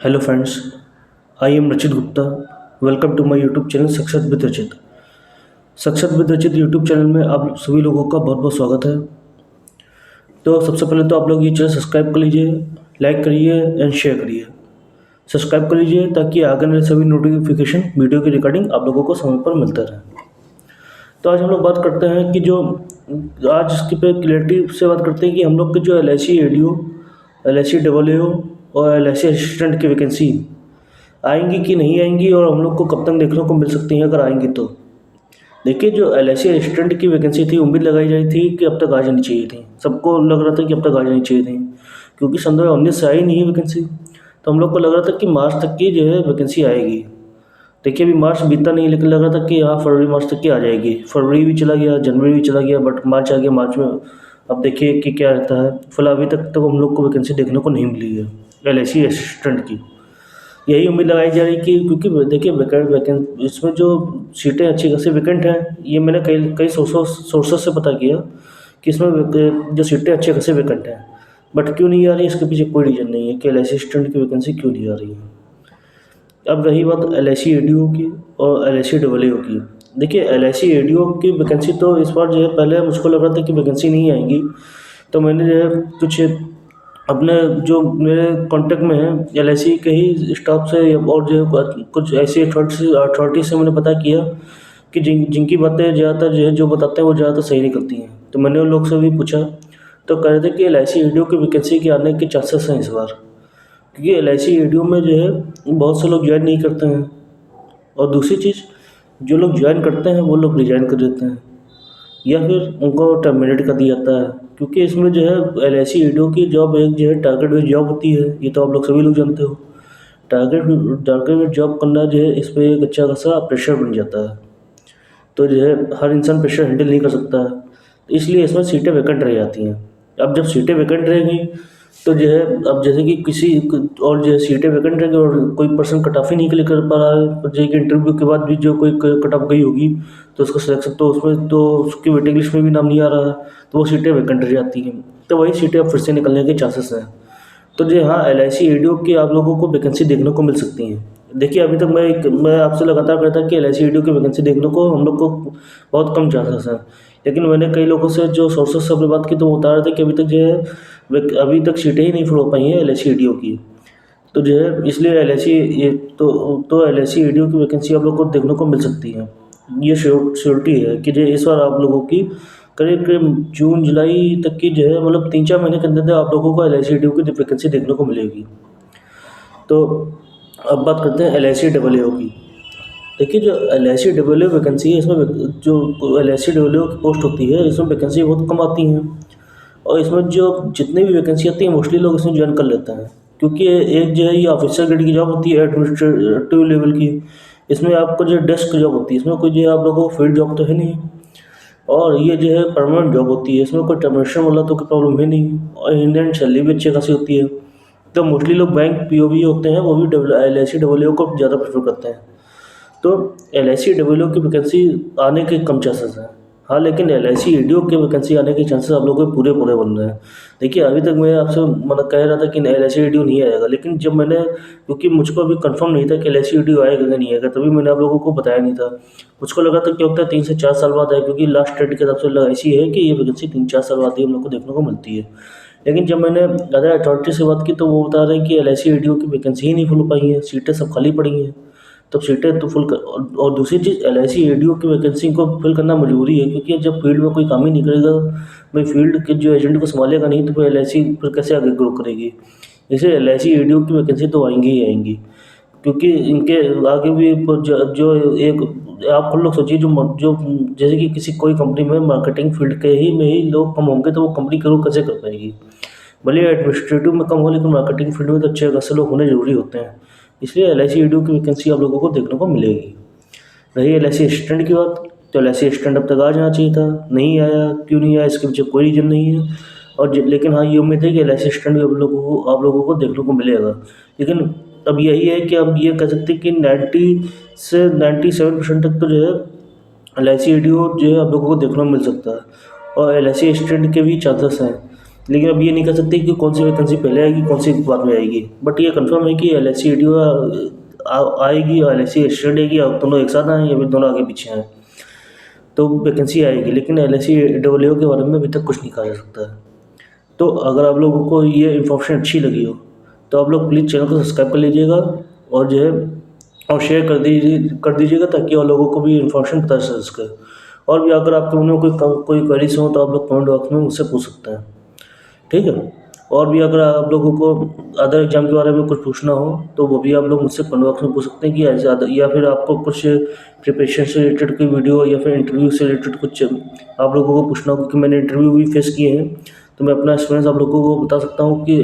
Hello friends, I am Rachit Gupta. Welcome to my YouTube channel success with रचित। Success with रचित YouTube channel में आप सभी लोगों का बहुत बहुत स्वागत है। तो सबसे पहले तो आप लोग ये चैनल सब्सक्राइब कर लीजिए, लाइक करिए एंड शेयर करिए। सब्सक्राइब कर लीजिए ताकि आगे वाले सभी नोटिफिकेशन वीडियो की रिकॉर्डिंग आप लोगों को समय पर मिलता रहे। तो आज हम लोग बात करते हैं कि जो आज इसके पे क्लियरिटी से बात करते हैं कि हम लोग के जो LIC ADO, LIC double A और LIC असिस्टेंट की वैकेंसी आएंगी कि नहीं आएंगी और हम लोग को कब तक देखने को मिल सकती हैं अगर आएंगी तो। देखिए, जो LIC असिस्टेंट की वैकेंसी थी, उम्मीद लगाई जा रही थी कि अब तक आ जानी चाहिए थी। सबको लग रहा था कि अब तक आ जानी चाहिए थी, क्योंकि सन 2019 से आई नहीं है वैकेंसी। तो हम लोग को लग रहा था कि मार्च तक की जो है वैकेंसी आएगी। देखिए, अभी मार्च बीता नहीं, लेकिन लग रहा था कि हाँ फरवरी मार्च तक की आ जाएगी। फरवरी भी चला गया, जनवरी भी चला गया, बट मार्च आ गया। मार्च में अब देखिए कि क्या रहता है। फिलहाल अभी तक तो हम लोग को वैकेंसी देखने को नहीं मिली है LIC असिस्टेंट की। यही उम्मीद लगाई जा रही कि क्योंकि देखिए वैकेंट इसमें जो सीटें अच्छी खासी वैकेंट हैं, ये मैंने कई कई सोर्सेस से पता किया कि इसमें जो सीटें अच्छे खासे वैकेंट हैं। बट क्यों नहीं आ रही, इसके पीछे कोई रीज़न नहीं है कि LIC असिस्टेंट की वैकेंसी क्यों नहीं आ रही है। अब रही बात LIC एडीओ की और LIC डबल ए की। देखिए, LIC एडीओ की वैकेंसी तो इस बार जो है, पहले मुझको लग रहा था कि वैकेंसी नहीं आएंगी। तो मैंने जो है कुछ अपने जो मेरे कांटेक्ट में है LIC के ही स्टाफ से और जो है कुछ ऐसी अथॉरिटी से मैंने पता किया कि जिनकी बातें ज़्यादातर जो है जो बताते हैं वो ज़्यादातर सही निकलती हैं। तो मैंने उन लोग से भी पूछा, तो कह रहे थे कि LIC एडीओ की वैकेंसी के आने के चांसेस हैं इस बार, क्योंकि LIC एडीओ में जो है बहुत से लोग ज्वाइन नहीं करते हैं। और दूसरी चीज़, जो लोग ज्वाइन करते हैं वो लोग रिजाइन कर देते हैं या फिर उनको टर्मिनेट कर दिया जाता है। क्योंकि इसमें जो है LIC एडीओ की जॉब एक जो है टारगेट बेस्ड जॉब होती है, ये तो आप लोग सभी लोग जानते हो। टारगेट टारगेट बेस्ड जॉब करना जो है, इस पर एक अच्छा खासा प्रेशर बन जाता है। तो जो है हर इंसान प्रेशर हैंडल नहीं कर सकता है, तो इसलिए इसमें सीटें वैकेंट रह जाती हैं। अब जब सीटें वैकेंट रहेंगी तो जो है, अब जैसे कि किसी और जो है सीटें वैकेंट रहेंगी और कोई पर्सन कट ऑफ ही नहीं क्लियर कर पा रहा है, और जो कि इंटरव्यू के बाद भी जो कोई कट ऑफ गई होगी तो उसका सिलेक्शन तो उसमें तो उसकी वेटिंग लिस्ट में भी नाम नहीं आ रहा है, तो वो सीटें वैकेंट रह जाती हैं। तो वही सीटें अब फिर से निकलने के चांसेस हैं। तो जी हाँ, LIC एडीओ की आप लोगों को वैकेंसी देखने को मिल सकती हैं। देखिए, अभी तक मैं आपसे लगातार कहता कि LIC एडीओ की वैकेंसी देखने को हम लोग को बहुत कम चांसेस हैं। लेकिन मैंने कई लोगों से जो सोर्सेस से अपनी बात की तो वो बता रहे थे कि अभी तक जो है अभी तक सीटें ही नहीं फिल हो पाई हैं LIC एडीओ की। तो जो है इसलिए LIC ये तो LIC एडीओ की वैकेंसी आप लोग को देखने को मिल सकती है। ये श्योरिटी है कि जो इस बार आप लोगों की करीब करीब जून जुलाई तक की जो है, मतलब 3-4 महीने के अंदर आप लोगों को LIC एडीओ की वैकेंसी देखने को मिलेगी। तो अब बात करते हैं LIC डबल ए की। देखिए, जो LIC डबल ए वैकेंसी है, इसमें जो LIC डबल ए की पोस्ट होती है, इसमें वैकेंसी बहुत कम आती हैं। और इसमें जो जितनी भी वैकेंसी आती है मोस्टली लोग इसमें ज्वाइन कर लेते हैं, क्योंकि एक जो है ये ऑफिसर ग्रेड की जॉब होती है, एडमिनिस्ट्रेटिव लेवल की। इसमें आपको जो डेस्क जॉब होती है, इसमें कोई जो है आप लोगों को फील्ड जॉब तो है नहीं। और ये जो है परमानेंट जॉब होती है, इसमें कोई टर्मिनेशन वाला तो कोई प्रॉब्लम है नहीं, और इंडियन सैलरी भी अच्छी खासी होती है। तो मोस्टली लोग बैंक POV होते हैं, वो भी LIC डबल ए को ज़्यादा प्रेफर करते हैं। तो LIC डबल ए की वैकेंसी आने के कम चांसेस हैं। हाँ, लेकिन LIC एडीओ की वैकेंसी आने के चांसेस आप लोगों के पूरे पूरे बन रहे हैं। देखिए, अभी तक मैं आपसे मतलब कह रहा था कि LIC एडीओ नहीं आएगा, लेकिन जब मैंने, क्योंकि मुझको अभी कंफर्म नहीं था कि LIC एडीओ आएगा कि नहीं आएगा, तभी मैंने आप लोगों को बताया नहीं था। मुझको लगा था कि होता है 3 से 4 साल बाद आए, क्योंकि लास्ट डेट के हिसाब से ऐसी है कि ये वैकेंसी 3-4 साल बाद ही हम लोग को देखने को मिलती है। लेकिन जब मैंने अदर अथॉरिटी से बात की तो वो बता रहे हैं कि LIC एडीओ की वैकेंसी ही नहीं खुल पाई है, सीटें सब खाली पड़ी हैं। तो सीटें तो फुल कर, और दूसरी चीज़ LIC एडीओ की वैकेंसी को फिल करना मजबूरी है, क्योंकि जब फील्ड में कोई काम ही नहीं करेगा, भाई फील्ड के जो एजेंट को संभालेगा नहीं, तो फिर LIC फिर कैसे आगे ग्रो करेगी। इसलिए LIC एडीओ की वैकेंसी तो आएंगी ही आएंगी, क्योंकि इनके आगे भी जो एक आप खुद लोग सोचिए, जो जैसे कि किसी कोई कंपनी में मार्केटिंग फील्ड के ही में ही लोग कम होंगे, तो वो कंपनी ग्रो कैसे कर पाएगी। भले एडमिनिस्ट्रेटिव में कम हो, लेकिन मार्केटिंग फील्ड में तो अच्छे खासे लोग होने ज़रूरी होते हैं। इसलिए LIC एडीओ की वैकेंसी आप लोगों को देखने को मिलेगी। रही LIC असिस्टेंट की बात, तो LIC असिस्टेंट अब तक आ जाना चाहिए था, नहीं आया। क्यों नहीं आया, इसके पीछे कोई रीज़न नहीं है। और लेकिन हाँ, ये उम्मीद है कि LIC असिस्टेंट भी आप लोगों को देखने को मिलेगा। लेकिन अब यही है कि अब ये कह सकते हैं कि 90 से 97% तक तो जो है LIC एडीओ जो है आप लोगों को देखने को मिल सकता है, और LIC असिस्टेंट के भी चांसेस हैं। लेकिन अब ये नहीं कह सकते कि कौन सी वैकेंसी पहले आएगी कौन सी बाद में आएगी। बट ये कंफर्म है कि एल आई सी आएगी और एल आई सी एस्टेट आएगी, और दोनों एक साथ आए या फिर दोनों आगे पीछे आए तो वैकेंसी आएगी। लेकिन एल आई सी डब्ल्यू के बारे में अभी तक कुछ नहीं कहा जा सकता है। तो अगर आप लोगों को ये इन्फॉर्मेशन अच्छी लगी हो तो आप लोग प्लीज़ चैनल को सब्सक्राइब कर लीजिएगा और जो है और शेयर कर दीजिएगा ताकि और लोगों को भी इन्फॉर्मेशन पता चल सके। और भी अगर आपके मन में कोई क्वेरीज हो तो आप लोग कमेंट बॉक्स में मुझसे पूछ सकते हैं, ठीक है। और भी अगर आप लोगों को अदर एग्जाम के बारे में कुछ पूछना हो तो वो भी आप लोग मुझसे कमेंट बॉक्स में पूछ सकते हैं कि ऐसे या फिर आपको कुछ प्रिपरेशन से रिलेटेड कोई वीडियो या फिर इंटरव्यू से रिलेटेड कुछ आप लोगों को पूछना हो, क्योंकि मैंने इंटरव्यू भी फेस किए हैं तो मैं अपना एक्सपीरियंस आप लोगों को बता सकता हूँ कि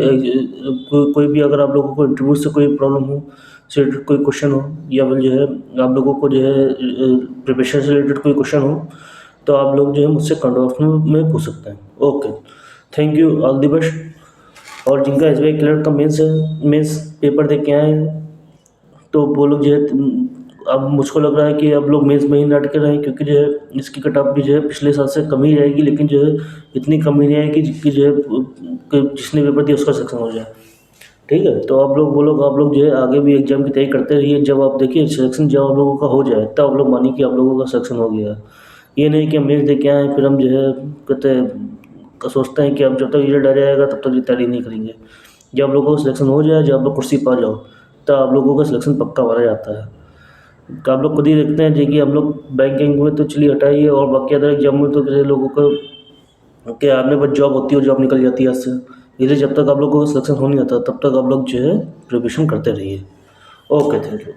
कोई भी अगर आप लोगों को इंटरव्यू से कोई प्रॉब्लम हो, से रिलेटेड कोई क्वेश्चन हो, या फिर जो है आप लोगों को जो है प्रिपरेशन से रिलेटेड कोई क्वेश्चन हो तो आप लोग जो है मुझसे कमेंट बॉक्स में पूछ सकते हैं। Okay, thank you, all the best. और जिनका एस बी आई क्लर्क का मेंस पेपर दे के आए हैं तो वो लोग जो है अब मुझको लग रहा है कि अब लोग मेंस में ही ना अटके रहें, क्योंकि जो है इसकी कट ऑफ भी जो है पिछले साल से कम ही रहेगी, लेकिन जो है इतनी कम ही नहीं आएगी कि जो है कि जिसने पेपर दिया उसका सिलेक्शन हो जाए, ठीक है। तो आप लोग जो है आगे भी एग्जाम की तैयारी करते रहिए। जब आप देखिए सिलेक्शन जब आप लोगों का हो जाए तब आप लोग मानिए कि आप लोगों का सिलेक्शन हो गया है। ये नहीं कि हम मेंस दे के आए फिर हम जो है सोचते हैं कि अब जब तक रिजल्ट आ जाएगा तब तक ये तैयारी नहीं करेंगे। जब आप लोगों का सिलेक्शन हो जाए, जब आप लोग कुर्सी पा जाओ तब आप लोगों का सिलेक्शन पक्का माना जाता है। तो आप लोग खुद ही देखते हैं जी कि हम लोग बैंकिंग में तो चलिए हटाइए और बाकी अदर एग्जाम में तो किसी लोगों को के आने पर जॉब होती है और जॉब निकल जाती है हाथ से। इसलिए जब तक आप लोगों को सिलेक्शन हो नहीं आता तब तक आप लोग जो है प्रिपरेशन करते रहिए। Okay, thank you.